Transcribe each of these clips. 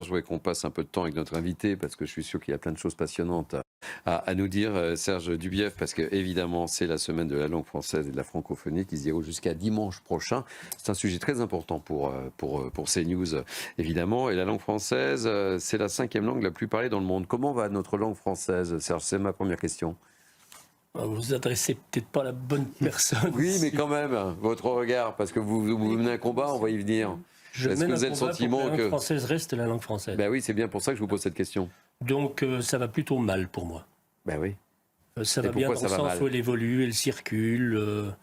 Je voudrais qu'on passe un peu de temps avec notre invité parce que je suis sûr qu'il y a plein de choses passionnantes à nous dire, Serge Dubief, parce que évidemment c'est la semaine de la langue française et de la francophonie qui se déroule jusqu'à dimanche prochain. C'est un sujet très important pour CNews, évidemment. Et la langue française, c'est la 5e langue la plus parlée dans le monde. Comment va notre langue française, Serge? C'est ma première question. Vous adressez peut-être pas la bonne personne. Oui, mais quand même, votre regard, parce que vous menez un combat, on va y venir. Est-ce que vous avez le sentiment que la langue française reste la langue française? Ben oui, c'est bien pour ça que je vous pose cette question. Donc ça va plutôt mal pour moi. Ben oui. Ça va bien dans le sens où elle évolue, elle circule,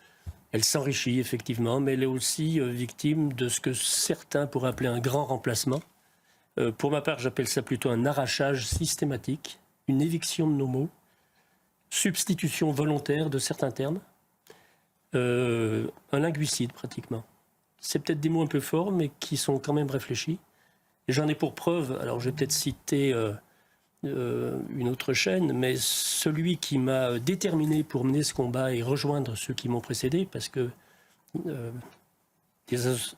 elle s'enrichit effectivement, mais elle est aussi victime de ce que certains pourraient appeler un grand remplacement. Pour ma part, j'appelle ça plutôt un arrachage systématique, une éviction de nos mots, substitution volontaire de certains termes, un linguicide pratiquement. C'est peut-être des mots un peu forts, mais qui sont quand même réfléchis. Et j'en ai pour preuve, alors je vais peut-être citer une autre chaîne, mais celui qui m'a déterminé pour mener ce combat et rejoindre ceux qui m'ont précédé, parce que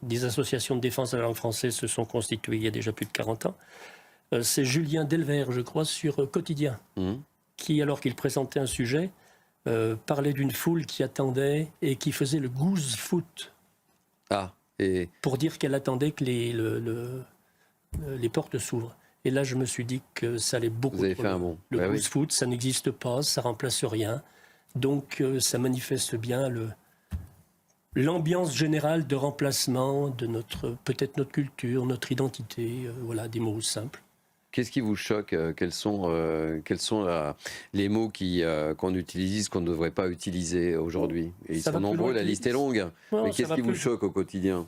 des associations de défense de la langue française se sont constituées il y a déjà plus de 40 ans, c'est Julien Delvert, je crois, sur Quotidien, qui, alors qu'il présentait un sujet, parlait d'une foule qui attendait et qui faisait le goose foot. Pour dire qu'elle attendait que les portes s'ouvrent. Et là, je me suis dit que ça allait beaucoup. Vous avez fait un bond. Le goose foot, ça n'existe pas, ça remplace rien. Donc, ça manifeste bien l'ambiance générale de remplacement de peut-être notre culture, notre identité, voilà, des mots simples. Qu'est-ce qui vous choque? Quels sont les mots qu'on utilise, qu'on ne devrait pas utiliser aujourd'hui? Et ils sont nombreux, la liste est longue. Mais qu'est-ce qui vous choque au quotidien?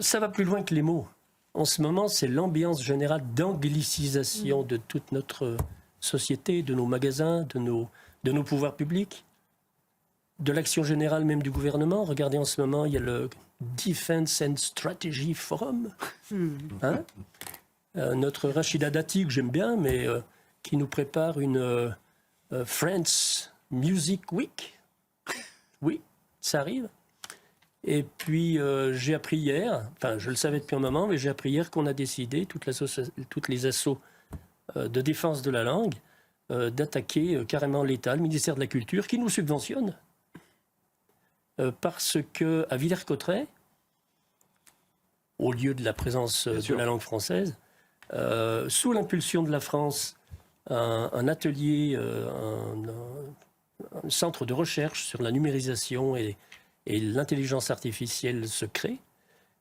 Ça va plus loin que les mots. En ce moment, c'est l'ambiance générale d'anglicisation de toute notre société, de nos magasins, de nos pouvoirs publics, de l'action générale même du gouvernement. Regardez, en ce moment, il y a le Defense and Strategy Forum. Notre Rachida Dati, que j'aime bien, mais qui nous prépare une France Music Week. Oui, ça arrive. Et puis, j'ai appris hier, enfin, je le savais depuis un moment, mais j'ai appris hier qu'on a décidé, toutes les assos de défense de la langue, d'attaquer carrément l'État, le ministère de la Culture, qui nous subventionne. Parce qu'à Villers-Cotterêts, au lieu de la présence de la langue française, sous l'impulsion de la France, un atelier, un centre de recherche sur la numérisation et l'intelligence artificielle se crée.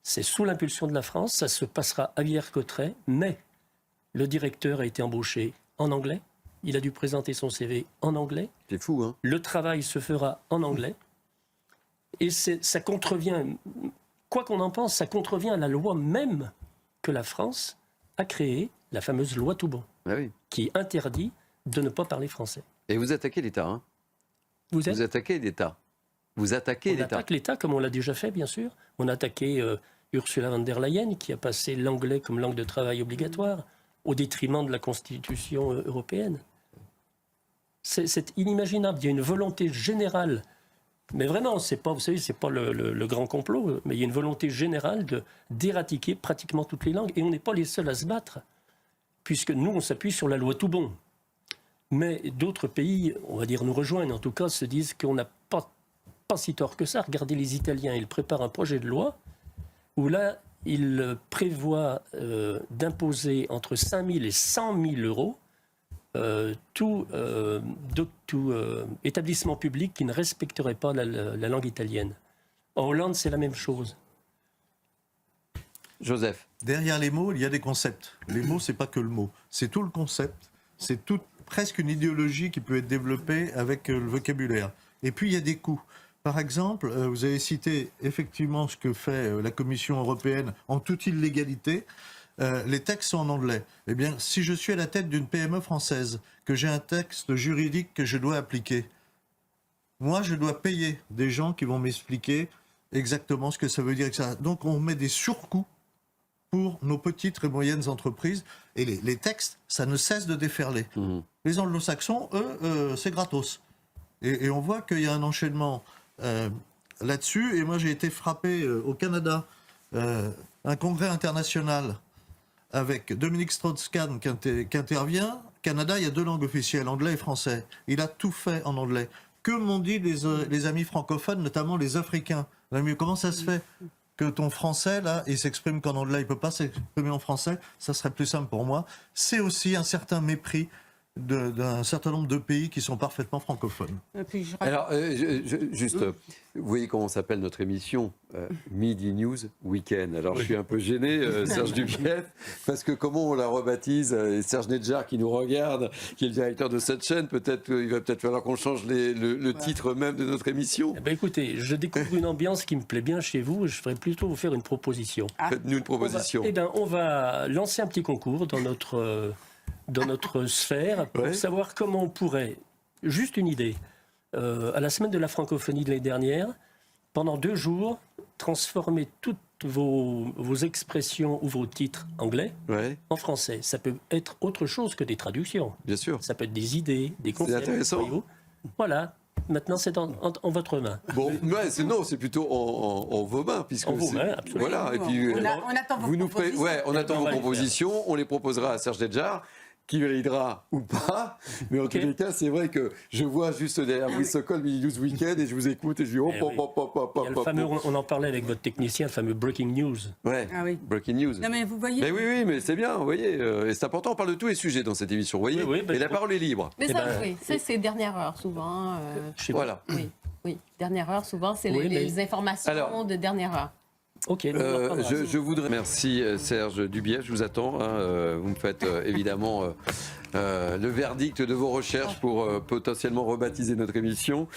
C'est sous l'impulsion de la France, ça se passera à Villers-Cotterêts, mais le directeur a été embauché en anglais, il a dû présenter son CV en anglais. C'est fou, hein? Le travail se fera en anglais, et ça contrevient, quoi qu'on en pense, ça contrevient à la loi même que la France a créée, la fameuse loi Toubon, qui interdit de ne pas parler français. Et vous attaquez l'État, hein? Vous attaquez l'État. Vous attaquez l'État. On attaque l'État, comme on l'a déjà fait, bien sûr. On a attaqué Ursula von der Leyen, qui a passé l'anglais comme langue de travail obligatoire, au détriment de la Constitution européenne. C'est inimaginable. Il y a une volonté générale, mais vraiment, vous savez, c'est pas le grand complot, mais il y a une volonté générale d'éradiquer pratiquement toutes les langues. Et on n'est pas les seuls à se battre, puisque nous, on s'appuie sur la loi Toubon. Mais d'autres pays, on va dire, nous rejoignent, en tout cas, se disent qu'on n'a pas si tort que ça. Regardez les Italiens, ils préparent un projet de loi où là, ils prévoient d'imposer entre 5 000 et 100 000 euros tout établissement public qui ne respecterait pas la langue italienne. En Hollande, c'est la même chose. Joseph. Derrière les mots, il y a des concepts. Les mots, c'est pas que le mot. C'est tout le concept. C'est presque une idéologie qui peut être développée avec le vocabulaire. Et puis, il y a des coûts. Par exemple, vous avez cité effectivement ce que fait la Commission européenne en toute illégalité. Les textes sont en anglais. Eh bien, si je suis à la tête d'une PME française, que j'ai un texte juridique que je dois appliquer, moi, je dois payer des gens qui vont m'expliquer exactement ce que ça veut dire, etc. Donc, on met des surcoûts pour nos petites et moyennes entreprises. Et les textes, ça ne cesse de déferler. Les anglo-saxons, eux, c'est gratos. Et on voit qu'il y a un enchaînement là-dessus. Et moi, j'ai été frappé au Canada, un congrès international avec Dominique Strauss-Kahn qui intervient. Canada, il y a 2 langues officielles, anglais et français. Il a tout fait en anglais. Que m'ont dit les amis francophones, notamment les Africains? Comment ça se fait que ton français, là, il s'exprime qu'en anglais, il ne peut pas s'exprimer en français? Ça serait plus simple pour moi. C'est aussi un certain mépris d'un certain nombre de pays qui sont parfaitement francophones. Et puis, Alors, vous voyez comment s'appelle notre émission Midi News Weekend. Alors, je suis un peu gêné, Serge Dubief, parce que comment on la rebaptise et Serge Nedjar qui nous regarde, qui est le directeur de cette chaîne, peut-être il va peut-être falloir qu'on change le titre même de notre émission. Eh ben, écoutez, je découvre une ambiance qui me plaît bien chez vous. Je ferais plutôt vous faire une proposition. Faites-nous une proposition. On va lancer un petit concours dans notre sphère pour savoir comment on pourrait, juste une idée, à la semaine de la francophonie de l'année dernière, pendant 2 jours, transformer toutes vos expressions ou vos titres anglais en français. Ça peut être autre chose que des traductions. Bien sûr. Ça peut être des idées, des concepts. C'est intéressant. Voyez-vous. Voilà. Maintenant, c'est en votre main. Bon, c'est plutôt en vos mains, puisque en vos mains, absolument. Voilà. Et puis, on attend vos propositions. on attend vos propositions. On les proposera à Serge Nedjar, qui validera ou pas. Mais en tous les cas, c'est vrai que je vois juste derrière Brice Sokol, Midi News Weekend, et je vous écoute et je dis hop. Il y a le fameux, on en parlait avec votre technicien, le fameux Breaking News. Ouais, Breaking News. Non, mais vous voyez. Mais oui, mais c'est bien, vous voyez. Et c'est important, on parle de tous les sujets dans cette émission, vous voyez. Oui, et la parole est libre. Mais ça, c'est dernière heure, souvent. Voilà. Oui, dernière heure, souvent, c'est les informations de dernière heure. Ok. Je voudrais merci Serge Dubief, je vous attends. Vous me faites évidemment le verdict de vos recherches pour potentiellement rebaptiser notre émission.